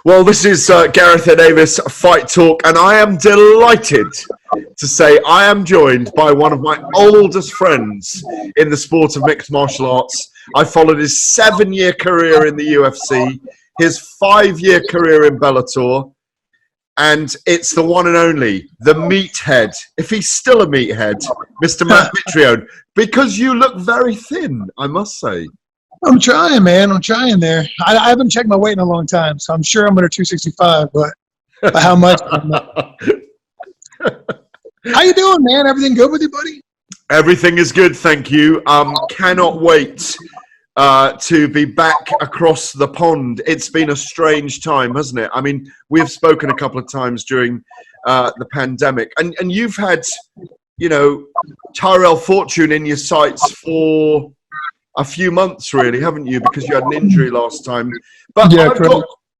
Well, this is Gareth and Davies Fight Talk, and I am delighted to say I am joined by one of my oldest friends in the sport of mixed martial arts. I followed his 7-year career in the UFC, his 5-year career in Bellator, and it's the one and only, the Meathead, if he's still a meathead, Mr. Mitrione, because you look very thin, I must say. I'm trying, man. I'm trying there. I haven't checked my weight in a long time, so I'm sure I'm under 265, but how much? How you doing, man? Everything good with you, buddy? Everything is good, thank you. Cannot wait to be back across the pond. It's been a strange time, hasn't it? I mean, we have spoken a couple of times during the pandemic, and you've had, you know, Tyrell Fortune in your sights for a few months, really, haven't you? Because you had an injury last time. But yeah,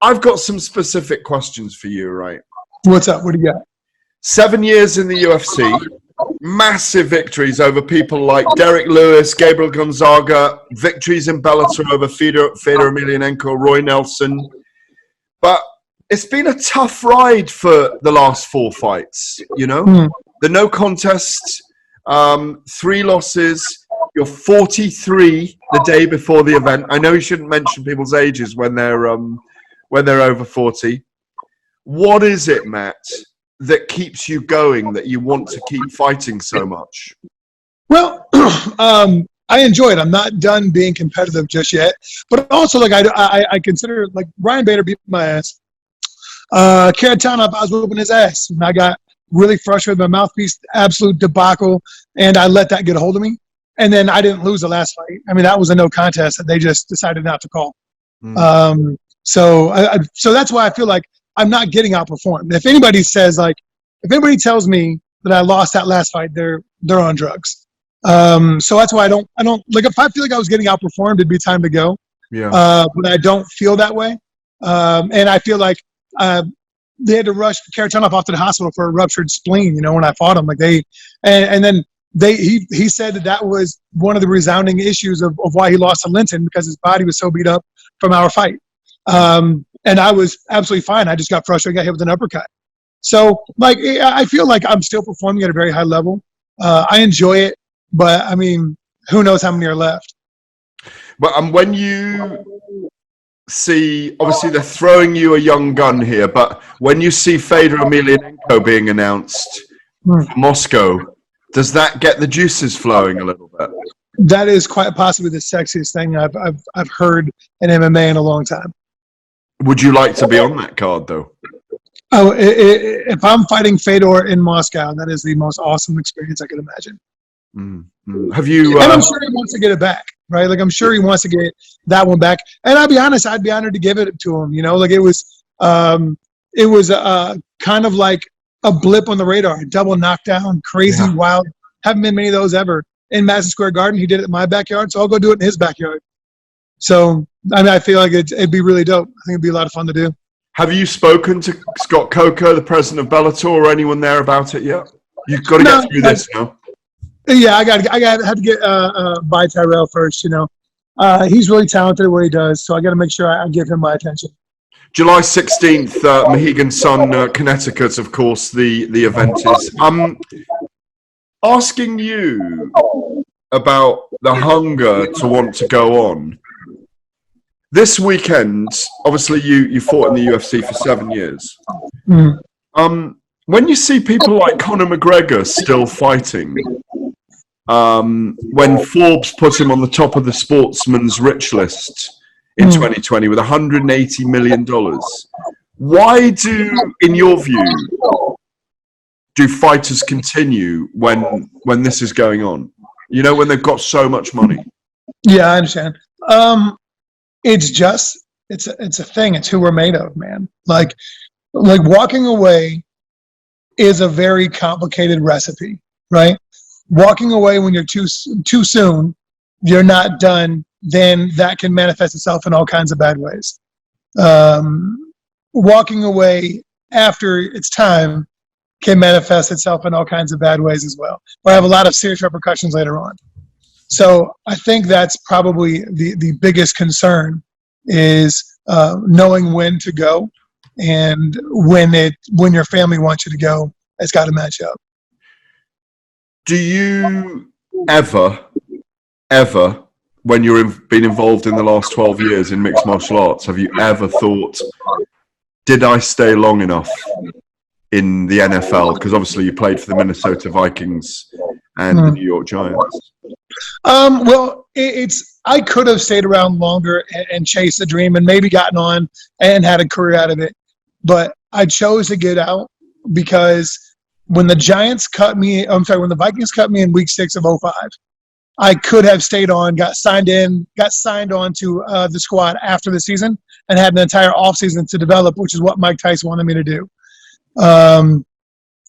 I've got some specific questions for you, right? What's up? What do you got? 7 years in the UFC, massive victories over people like Derek Lewis, Gabriel Gonzaga, victories in Bellator over Fedor Emelianenko, Roy Nelson. But it's been a tough ride for the last 4 fights, you know? The no contest, 3 losses. You're 43 the day before the event. I know you shouldn't mention people's ages when they're over 40. What is it, Matt, that keeps you going, that you want to keep fighting so much? Well, I enjoy it. I'm not done being competitive just yet. But also, like, I consider, like, Ryan Bader beat my ass. Karatanov, I was whooping his ass. And I got really frustrated with my mouthpiece, absolute debacle, and I let that get a hold of me. And then I didn't lose the last fight. I mean, that was a no contest that they just decided not to call. So that's why I feel like I'm not getting outperformed. If anybody says, like, if anybody tells me that I lost that last fight, they're on drugs. So that's why I don't like, if I feel like I was getting outperformed, it'd be time to go. Yeah. But I don't feel that way. And I feel like they had to rush Karatanov off to the hospital for a ruptured spleen, you know, when I fought him. Like and then he said that was one of the resounding issues of why he lost to Linton, because his body was so beat up from our fight. And I was absolutely fine. I just got frustrated, got hit with an uppercut. So, like, I feel like I'm still performing at a very high level. I enjoy it, but, I mean, who knows how many are left. But when you see, obviously they're throwing you a young gun here, but when you see Fedor Emelianenko being announced for Moscow, does that get the juices flowing a little bit? That is quite possibly the sexiest thing I've heard in MMA in a long time. Would you like to be on that card, though? Oh, if I'm fighting Fedor in Moscow, that is the most awesome experience I could imagine. Have you? And I'm sure he wants to get it back, right? Like, I'm sure he wants to get that one back. And I'll be honest, I'd be honored to give it to him. You know, like, it was kind of like a blip on the radar, a double knockdown, crazy, wild. Haven't been many of those ever. In Madison Square Garden, he did it in my backyard, so I'll go do it in his backyard. So, I mean, I feel like it'd be really dope. I think it'd be a lot of fun to do. Have you spoken to Scott Coker, the president of Bellator, or anyone there about it yet? You've got to get through this now. Yeah, I have to get by Tyrell first, you know. He's really talented at what he does, so I got to make sure I give him my attention. July 16th, Mohegan Sun, Connecticut, of course, the event is. Asking you about the hunger to want to go on. This weekend, obviously, you fought in the UFC for 7 years. When you see people like Conor McGregor still fighting, when Forbes put him on the top of the sportsman's rich list in 2020 with $180 million, why do, in your view, do fighters continue when this is going on? You know, when they've got so much money. Yeah, I understand. It's a thing. It's who we're made of, man. Like walking away is a very complicated recipe, right? Walking away when you're too soon, you're not done, then that can manifest itself in all kinds of bad ways. Walking away after it's time can manifest itself in all kinds of bad ways as well, or have a lot of serious repercussions later on. So I think that's probably the biggest concern is knowing when to go. And when your family wants you to go, it's got to match up. Do you ever, when you've been involved in the last 12 years in mixed martial arts, have you ever thought, did I stay long enough in the NFL? Because obviously you played for the Minnesota Vikings and the New York Giants. Well, I could have stayed around longer and chased the dream and maybe gotten on and had a career out of it. But I chose to get out because when the Vikings cut me in week 6 of 2005, I could have stayed on, got signed on to the squad after the season and had an entire offseason to develop, which is what Mike Tyson wanted me to do.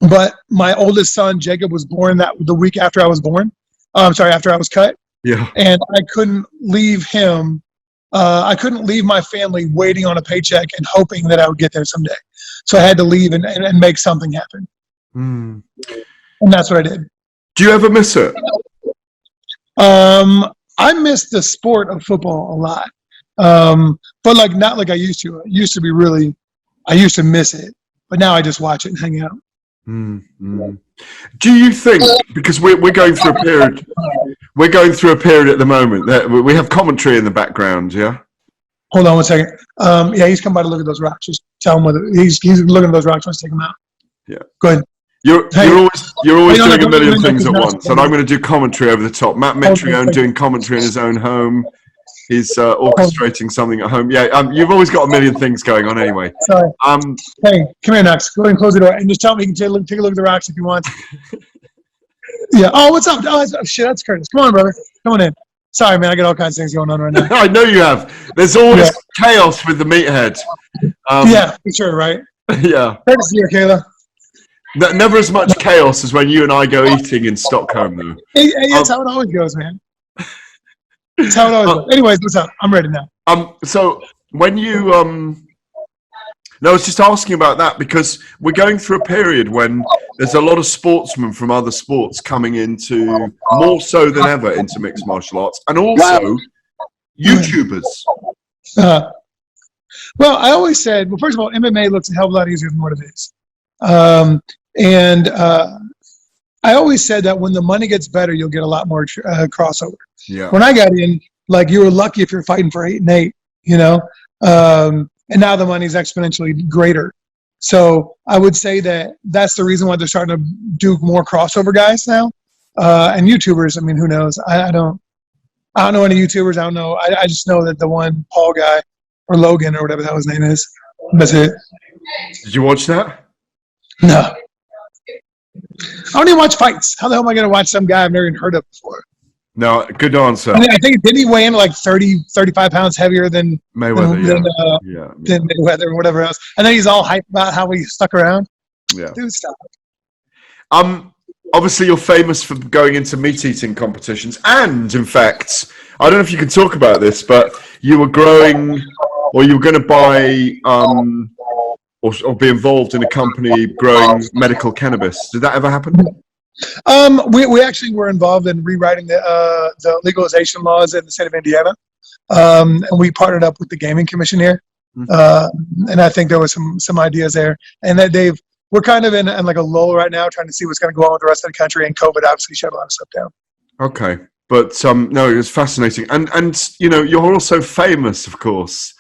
But my oldest son, Jacob, was born the week after I was born. After I was cut. Yeah. And I couldn't leave him. I couldn't leave my family waiting on a paycheck and hoping that I would get there someday. So I had to leave and make something happen. And that's what I did. Do you ever miss it? I miss the sport of football a lot. But not like I used to. I used to miss it. But now I just watch it and hang out. Do you think, because we're going through a period at the moment that we have commentary in the background, yeah? Hold on one second. Yeah, he's come by to look at those rocks. Just tell him whether he's looking at those rocks. Let's take them out. Yeah. Go ahead. You're always doing a million things at once, and I'm going to do commentary over the top. Matt Mitrione doing commentary in his own home. He's orchestrating something at home. Yeah, you've always got a million things going on anyway. Sorry. Hey, come here, Knox. Go ahead and close the door, and just tell me you can take a look at the rocks if you want. Yeah. Oh, what's up? Oh, shit, that's Curtis. Come on, brother. Come on in. Sorry, man. I got all kinds of things going on right now. I know you have. There's always chaos with the Meathead. Yeah, for sure, right? Yeah. Curtis here, Kayla. Never as much chaos as when you and I go eating in Stockholm, though. Hey, that's how it always goes, man. That's how it always goes. Anyways, what's up? I'm ready now. So when you no, I was just asking about that because we're going through a period when there's a lot of sportsmen from other sports coming into, more so than ever, into mixed martial arts, and also YouTubers. Well, I always said, first of all, MMA looks a hell of a lot easier than what it is. I always said that when the money gets better, you'll get a lot more crossover. Yeah. When I got in, you were lucky if you're fighting for 8 and 8, and now the money's exponentially greater. So I would say that that's the reason why they're starting to do more crossover guys now. And YouTubers, I mean, who knows? I don't know any YouTubers. I don't know. I just know that the one Paul guy or Logan or whatever the hell his name is. That's it. Did you watch that? No. I don't even watch fights. How the hell am I going to watch some guy I've never even heard of before? No, good answer. I think didn't he weigh in 35 pounds heavier than Mayweather, than Mayweather or whatever else. And then he's all hyped about how he stuck around. Yeah. Dude, stop. Obviously you're famous for going into meat eating competitions, and in fact, I don't know if you can talk about this, but you were growing, or you were going to buy, or be involved in a company growing medical cannabis. Did that ever happen? We actually were involved in rewriting the legalization laws in the state of Indiana, and we partnered up with the Gaming Commission here, and I think there was some ideas there, and that we're kind of in a lull right now, trying to see what's going to go on with the rest of the country, and COVID obviously shut a lot of stuff down. Okay, but no, it was fascinating, and you're also famous, of course,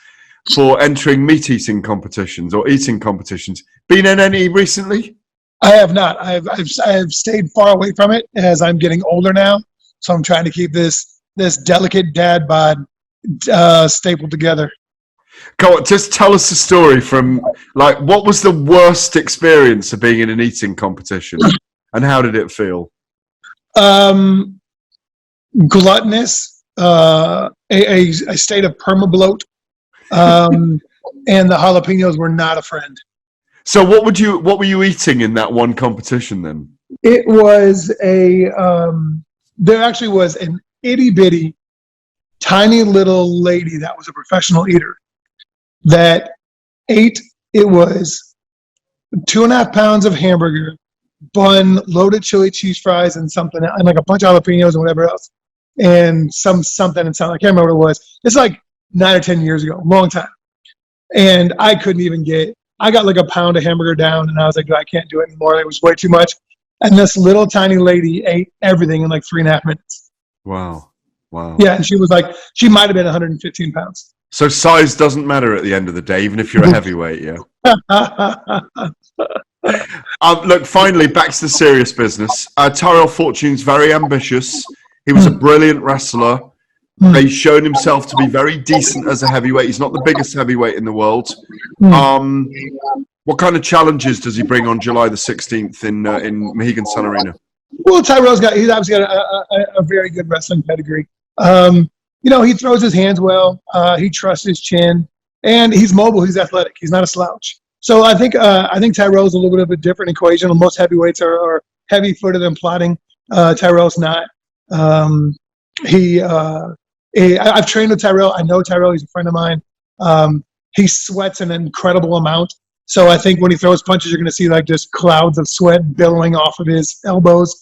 for entering meat eating competitions or eating competitions. Been in any recently? I have not. I've stayed far away from it as I'm getting older now. So I'm trying to keep this delicate dad bod stapled together. Come on, just tell us the story from what was the worst experience of being in an eating competition, and how did it feel? Gluttonous, a state of permabloat, and the jalapenos were not a friend. So what were you eating in that one competition then? It was there actually was an itty bitty tiny little lady that was a professional eater that ate, it was 2.5 pounds of hamburger, bun, loaded chili cheese fries, and something, and a bunch of jalapenos and whatever else, and something, I can't remember what it was. It's 9 or 10 years ago, long time. And I couldn't even get I got like a pound of hamburger down, and I was like, I can't do it anymore. It was way too much. And this little tiny lady ate everything in like 3.5 minutes. Wow. Wow. Yeah, and she was like, she might have been 115 pounds. So size doesn't matter at the end of the day, even if you're a heavyweight, yeah. Look, finally, back to the serious business. Tyrell Fortune's very ambitious. He was a brilliant wrestler. He's shown himself to be very decent as a heavyweight. He's not the biggest heavyweight in the world. What kind of challenges does he bring on July the 16th in Mohegan Sun Arena? Well, he's obviously got a very good wrestling pedigree. He throws his hands well. He trusts his chin, and he's mobile. He's athletic. He's not a slouch. So I think Tyrell's a little bit of a different equation. Most heavyweights are heavy-footed and plotting. Tyrell's not. I've trained with Tyrell. I know Tyrell. He's a friend of mine. He sweats an incredible amount. So I think when he throws punches, you're going to see like just clouds of sweat billowing off of his elbows,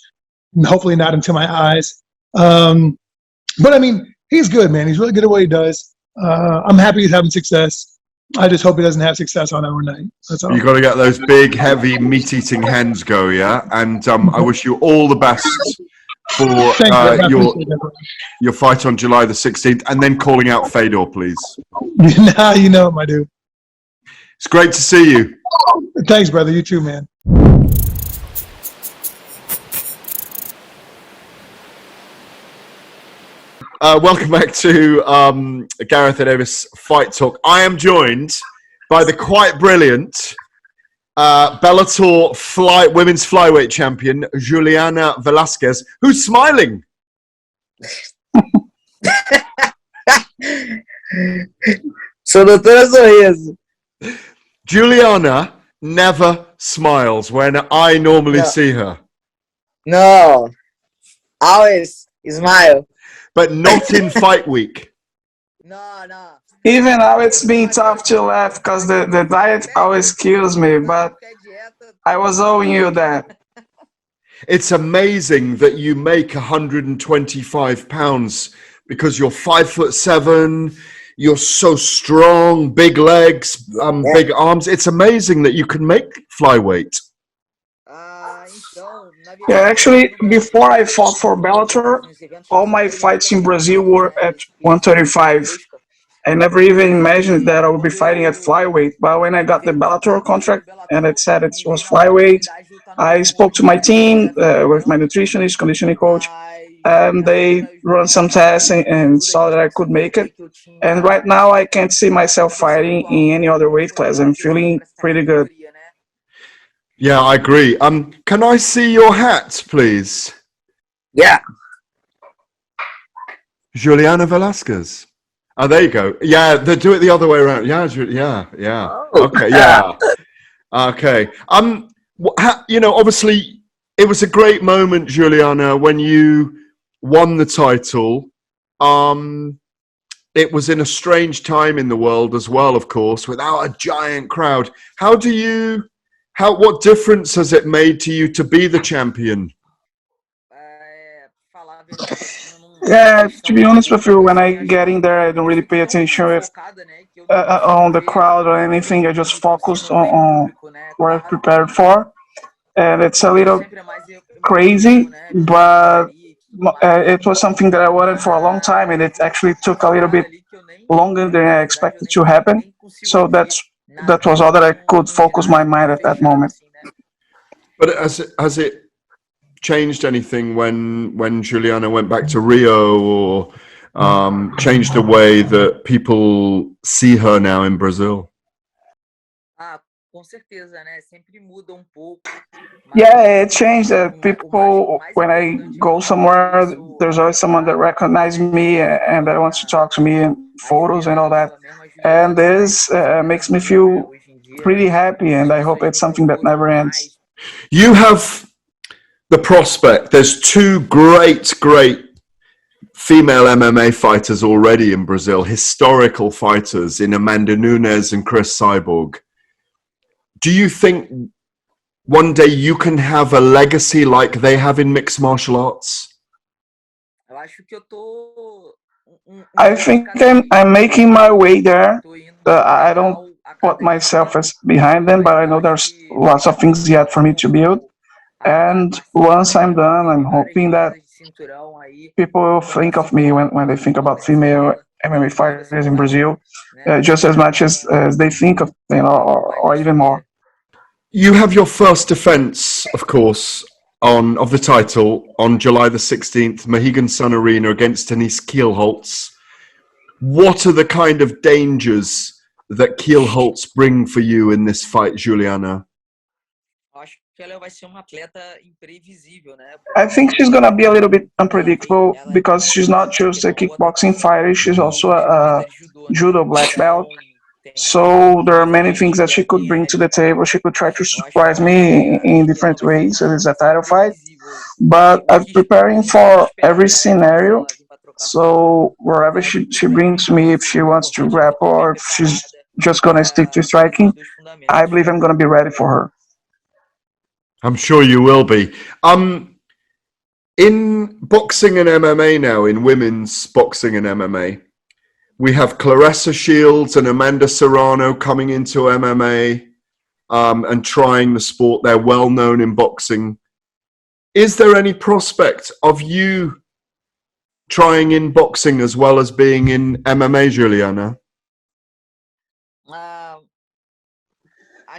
and hopefully not into my eyes. But I mean, he's good, man. He's really good at what he does. I'm happy he's having success. I just hope he doesn't have success on our night. That's all. You got to get those big, heavy, meat-eating hands go, yeah. And I wish you all the best for your fight on July the 16th, and then calling out Fedor, please. Nah, you know it, my dude. It's great to see you. Thanks, brother. You too, man. Welcome back to Gareth and Davies Fight Talk. I am joined by the quite brilliant Bellator women's flyweight champion, Juliana Velasquez, who's smiling. Sou doutora sorriso. Juliana never smiles when I normally see her. No, always smile. But not in fight week. No. Even now it's been tough to laugh because the diet always kills me, but I was owing you that. It's amazing that you make 125 pounds because you're 5'7", you're so strong, big legs, big arms. It's amazing that you can make flyweight. Yeah, actually, before I fought for Bellator, all my fights in Brazil were at 135. I never even imagined that I would be fighting at flyweight. But when I got the Bellator contract and it said it was flyweight, I spoke to my team with my nutritionist, conditioning coach, and they run some tests and saw that I could make it. And right now, I can't see myself fighting in any other weight class. I'm feeling pretty good. Yeah, I agree. Can I see your hat, please? Yeah. Juliana Velasquez. Oh, there you go. Yeah, they do it the other way around. Yeah. Okay, yeah. Okay. Obviously, it was a great moment, Juliana, when you won the title. It was in a strange time in the world as well, of course, without a giant crowd. What difference has it made to you to be the champion? Yeah, to be honest with you, when I get in there, I don't really pay attention on the crowd or anything. I just focus on what I'm prepared for. And it's a little crazy, but it was something that I wanted for a long time, and it actually took a little bit longer than I expected to happen. So that was all that I could focus my mind at that moment. But has it changed anything when Juliana went back to Rio, or changed the way that people see her now in Brazil? Yeah, it changed. People, when I go somewhere, there's always someone that recognizes me and that wants to talk to me in photos and all that. And this makes me feel pretty happy, and I hope it's something that never ends. You have the prospect. There's two great female MMA fighters already in Brazil, historical fighters in Amanda Nunes and Chris Cyborg. Do you think one day you can have a legacy like they have in mixed martial arts? I think I'm making my way there. I don't put myself as behind them, but I know there's lots of things yet for me to build. And once I'm done, I'm hoping that people will think of me when they think about female MMA fighters in Brazil, just as much as they think of, or even more. You have your first defense, of course, of the title on July the 16th, Mohegan Sun Arena against Denise Keelholtz. What are the kind of dangers that Kielholtz bring for you in this fight, Juliana? I think she's gonna be a little bit unpredictable because she's not just a kickboxing fighter; she's also a judo black belt. So there are many things that she could bring to the table. She could try to surprise me in different ways. It is a title fight, but I'm preparing for every scenario. So wherever she brings me, if she wants to grapple or if she's just gonna stick to striking, I believe I'm gonna be ready for her. I'm sure you will be. In boxing and MMA now, in women's boxing and MMA, we have Claressa Shields and Amanda Serrano coming into MMA and trying the sport. They're well known in boxing. Is there any prospect of you trying in boxing as well as being in MMA, Juliana?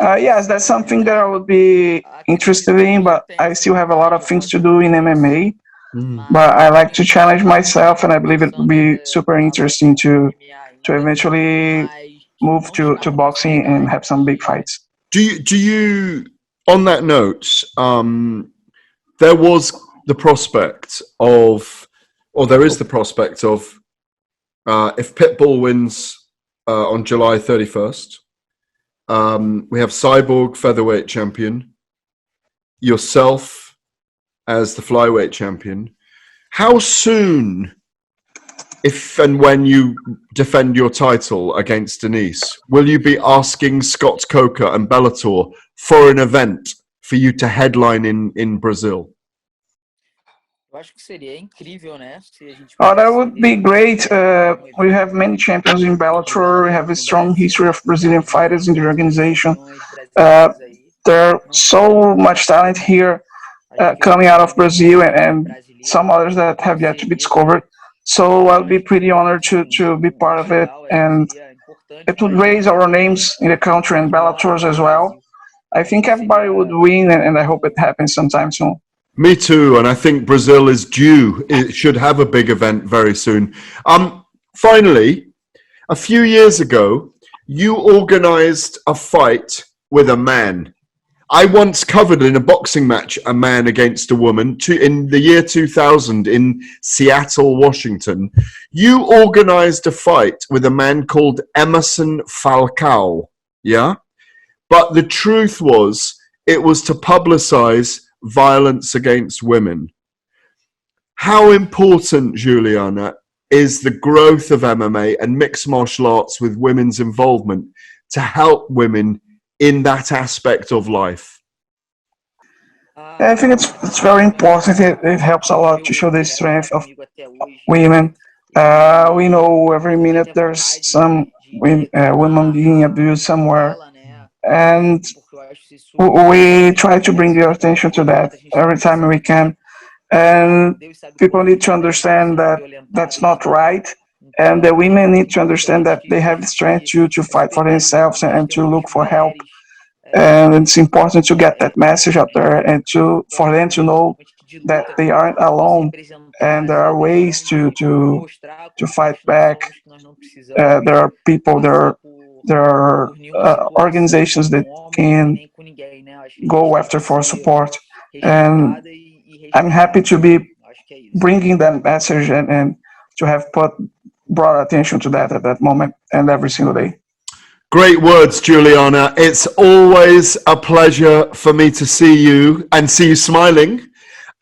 Yes, that's something that I would be interested in, but I still have a lot of things to do in MMA. But I like to challenge myself, and I believe it would be super interesting to eventually move to boxing and have some big fights. Do you on that note, there was the prospect of, or there is the prospect of, if Pitbull wins on July 31st, we have Cyborg featherweight champion, yourself as the flyweight champion. How soon, if and when you defend your title against Denise, will you be asking Scott Coker and Bellator for an event for you to headline in Brazil? Oh, that would be great. We have many champions in Bellator. We have a strong history of Brazilian fighters in the organization. There's so much talent here coming out of Brazil and some others that have yet to be discovered. So I'll be pretty honored to be part of it. And it would raise our names in the country and Bellators as well. I think everybody would win, and I hope it happens sometime soon. Me too, and I think Brazil is due. It should have a big event very soon. Finally, a few years ago, you organized a fight with a man. I once covered in a boxing match a man against a woman in the year 2000 in Seattle, Washington. You organized a fight with a man called Emerson Falcao, yeah? But the truth was, it was to publicize violence against women. How important, Juliana, is the growth of MMA and mixed martial arts with women's involvement to help women in that aspect of life? I think it's very important. It helps a lot to show the strength of women. We know every minute there's some women being abused somewhere, and we try to bring your attention to that every time we can. And people need to understand that that's not right. And the women need to understand that they have the strength to fight for themselves and to look for help. And it's important to get that message out there and for them to know that they aren't alone. And there are ways to fight back. There are people, there are organizations that can go after for support. And I'm happy to be bringing that message and to have brought attention to that at that moment and every single day. Great words, Juliana. It's always a pleasure for me to see you and see you smiling.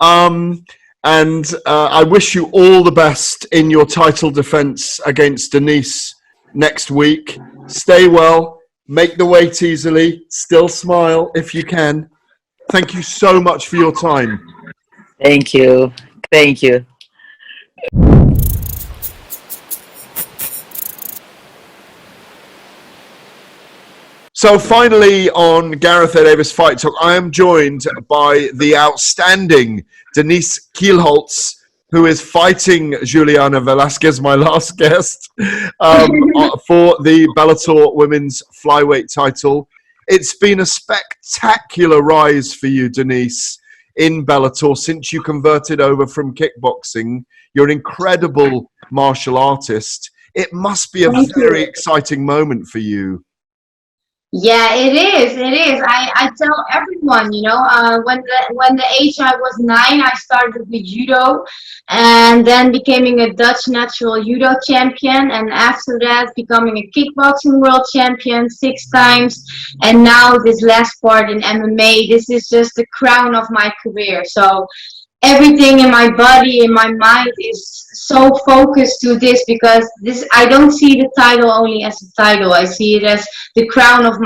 I wish you all the best in your title defense against Denise next week. Stay well, make the weight easily, still smile if you can. Thank you so much for your time. Thank you. Thank you. So finally on Gareth Davies Fight Talk, I am joined by the outstanding Denise Keelholtz, who is fighting Juliana Velasquez, my last guest, for the Bellator Women's Flyweight title. It's been a spectacular rise for you, Denise, in Bellator since you converted over from kickboxing. You're an incredible martial artist. It must be a very exciting moment for you. Yeah, it is. It is. I tell everyone, you know, when the age I was 9, I started with judo, and then becoming a Dutch natural judo champion, and after that becoming a kickboxing world champion 6 times, and now this last part in MMA. This is just the crown of my career. So everything in my body, in my mind is so focused to this, because I don't see the title only as a title. I see it as the crown of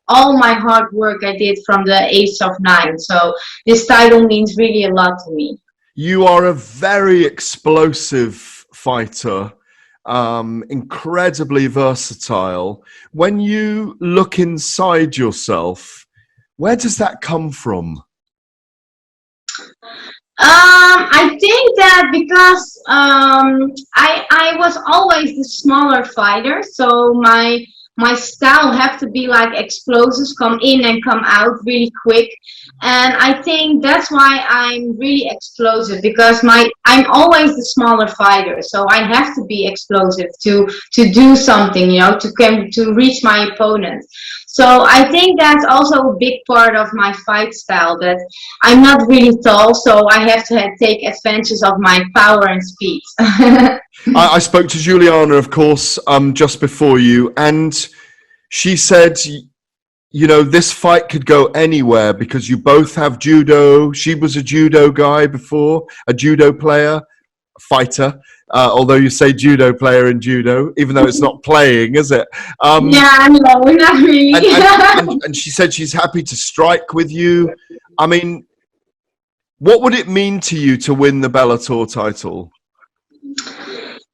all my hard work I did from the age of 9. So this title means really a lot to me. You are a very explosive fighter, incredibly versatile. When you look inside yourself, where does that come from? I think that because I was always the smaller fighter, so my style have to be like explosives, come in and come out really quick, and I think that's why I'm really explosive, because I'm always the smaller fighter, so I have to be explosive to do something, you know, to reach my opponent. So I think that's also a big part of my fight style, that I'm not really tall, so I have to take advantage of my power and speed. I spoke to Juliana, of course, just before you, and she said, you know, this fight could go anywhere because you both have judo. She was a judo guy before, a judo player, fighter. Although you say judo player in judo, even though it's not playing, is it? Yeah, no, not really. and she said she's happy to strike with you. I mean, what would it mean to you to win the Bellator title?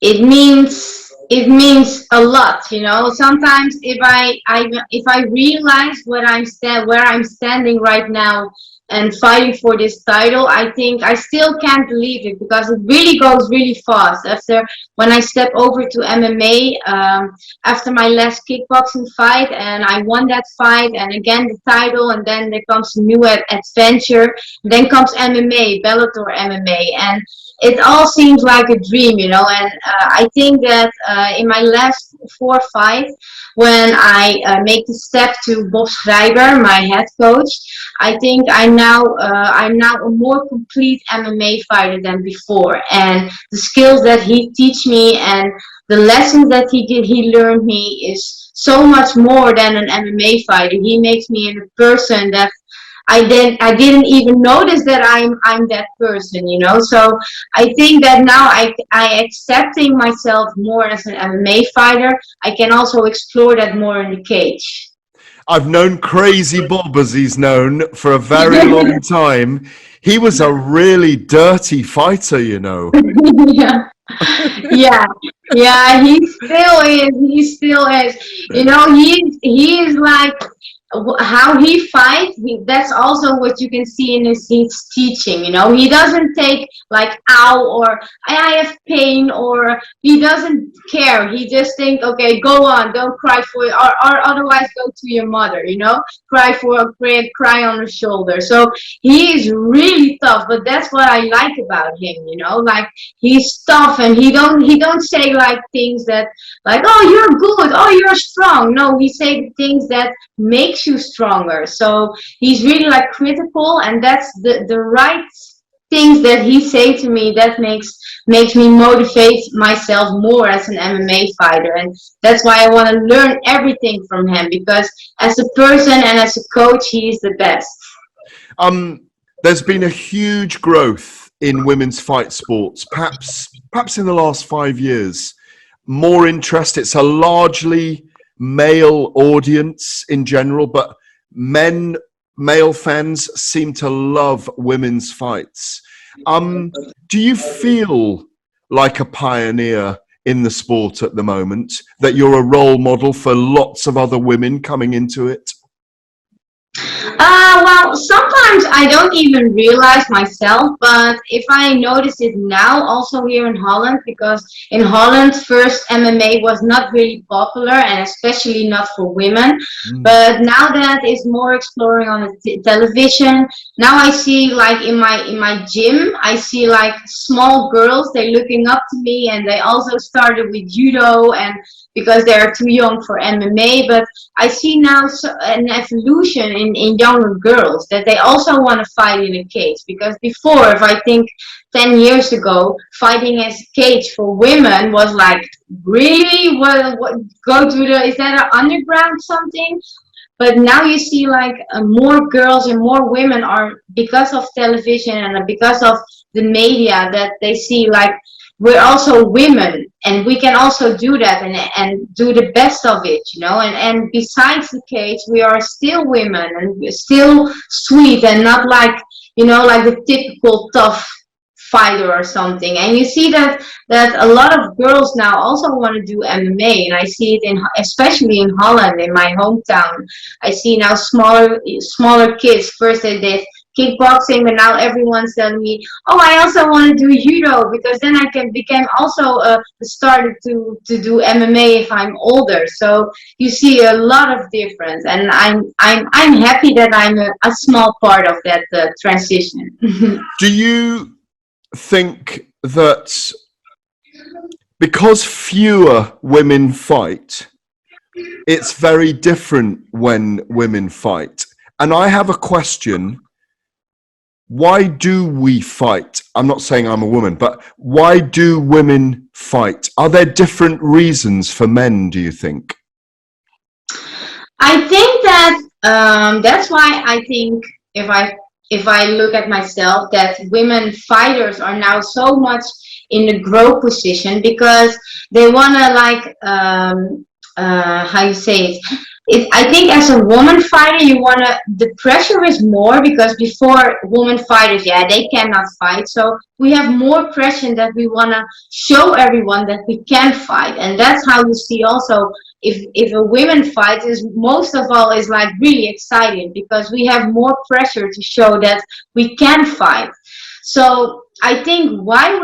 It means a lot, you know. Sometimes if I realize where I'm standing right now and fighting for this title, I think I still can't believe it, because it really goes really fast. When I step over to MMA, after my last kickboxing fight, and I won that fight, and again the title, and then there comes a new adventure, then comes MMA, Bellator MMA, and it all seems like a dream, you know. And I think that in my last 4 fights, when I make the step to Bob Schreiber, my head coach, I think I'm now a more complete MMA fighter than before. And the skills that he teach me and the lessons that he learned me is so much more than an MMA fighter. He makes me a person that I didn't even notice that I'm that person, you know. So I think that now I accepting myself more as an MMA fighter, I can also explore that more in the cage. I've known Crazy Bob, as he's known, for a very long time. He was a really dirty fighter, you know. yeah, he still is. You know, he is like, how he fights, that's also what you can see in his teaching, you know. He doesn't take like ow or I have pain, or he doesn't care. He just think, okay, go on, don't cry for it, or otherwise go to your mother, you know, cry on her shoulder. So he is really tough, but that's what I like about him, you know, like he's tough, and he don't say like things that like, oh, you're good, oh, you're strong. No, he say things that makes you stronger. So he's really like critical, and that's the right things that he say to me that makes me motivate myself more as an MMA fighter. And that's why I want to learn everything from him, because as a person and as a coach, he is the best. There's been a huge growth in women's fight sports, perhaps in the last 5 years. More interest. It's a largely male audience in general, but male fans seem to love women's fights. Do you feel like a pioneer in the sport at the moment, that you're a role model for lots of other women coming into it? Well, sometimes I don't even realize myself, but if I notice it now, also here in Holland, because in Holland, first MMA was not really popular, and especially not for women. But now that is more exploring on the television. Now I see, like in my gym, I see like small girls. They're looking up to me, and they also started with judo, and because they are too young for MMA, but I see now an evolution in younger girls, that they also want to fight in a cage. Because before, if I think 10 years ago, fighting as a cage for women was like, really? What go to the, is that an underground something? But now you see like more girls and more women are, because of television and because of the media, that they see like, we're also women, and we can also do that and do the best of it, you know. And besides the cage, we are still women, and we're still sweet, and not like, you know, like the typical tough fighter or something. And you see that a lot of girls now also want to do MMA, and I see it especially in Holland, in my hometown. I see now smaller kids. First they did kickboxing, but now everyone's telling me, oh, I also want to do judo, because then I became also started to do MMA if I'm older. So you see a lot of difference, and I'm happy that I'm a small part of that transition. Do you think that because fewer women fight, it's very different when women fight? And I have a question. Why do we fight? I'm not saying I'm a woman, but why do women fight? Are there different reasons for men, do you think? I think that that's why I think, if I look at myself, that women fighters are now so much in the grow position, because they want to like, how you say it, I think as a woman fighter, the pressure is more, because before, women fighters, yeah, they cannot fight. So we have more pressure that we want to show everyone that we can fight. And that's how you see also, if a women fight, is most of all is like really exciting, because we have more pressure to show that we can fight. So I think why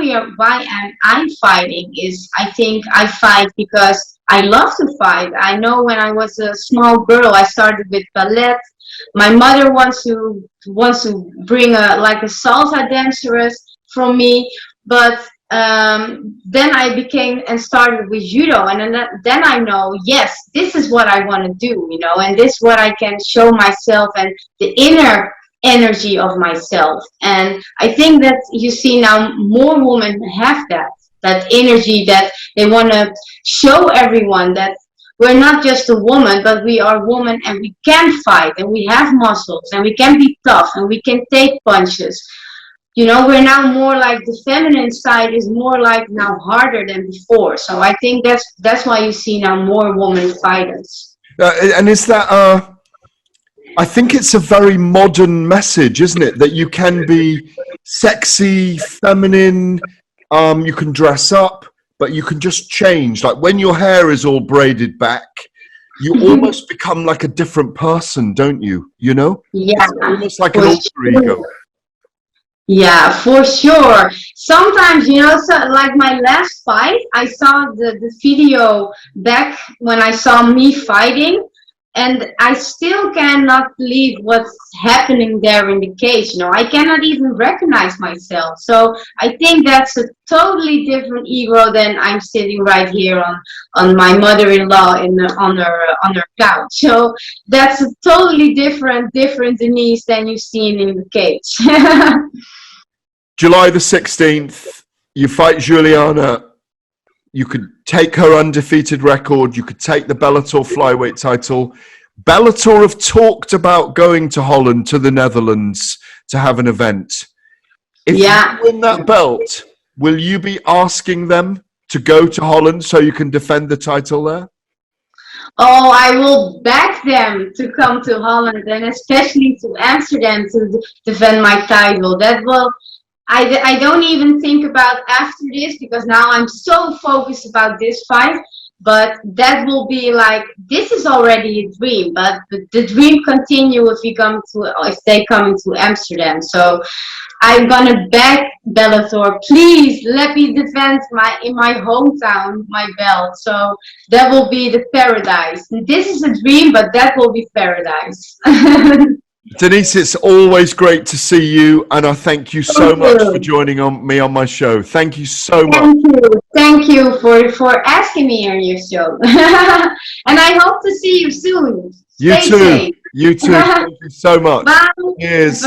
I'm fighting is, I think I fight because I love to fight. I know when I was a small girl, I started with ballet. My mother wants to bring a salsa danceress from me, but then I became and started with judo, and then I know, yes, this is what I want to do, you know, and this is what I can show myself, and the inner energy of myself. And I think that you see now more women have that energy, that they want to show everyone that we're not just a woman, but we are women, and we can fight, and we have muscles, and we can be tough, and we can take punches. You know, we're now more like, the feminine side is more like now harder than before. So I think that's why you see now more women fighters. And is that I think it's a very modern message, isn't it? That you can be sexy, feminine, you can dress up, but you can just change. Like when your hair is all braided back, you almost become like a different person, don't you? You know? Yeah. It's almost like an alter ego. Yeah, for sure. Sometimes, you know, so like my last fight, I saw the video back when I saw me fighting, and I still cannot believe what's happening there in the cage. You know, I cannot even recognize myself. So I think that's a totally different ego than I'm sitting right here on my mother-in-law on her couch. So that's a totally different Denise than you've seen in the cage. July the 16th, you fight Juliana. You could take her undefeated record. You could take the Bellator Flyweight title. Bellator have talked about going to Holland, to the Netherlands, to have an event. If you win that belt, will you be asking them to go to Holland so you can defend the title there? Oh, I will back them to come to Holland, and especially to Amsterdam to defend my title. I don't even think about after this, because now I'm so focused about this fight. But that will be like, this is already a dream, but the dream continue if they come to Amsterdam. So I'm gonna beg Bellator, please let me defend in my hometown my belt. So that will be the paradise. This is a dream, but that will be paradise. Denise, it's always great to see you, and I thank you so much for joining me on my show. Thank you so much. Thank you for asking me on your show. And I hope to see you soon. You Stay too. safe. You too. Thank you so much. Bye. Cheers.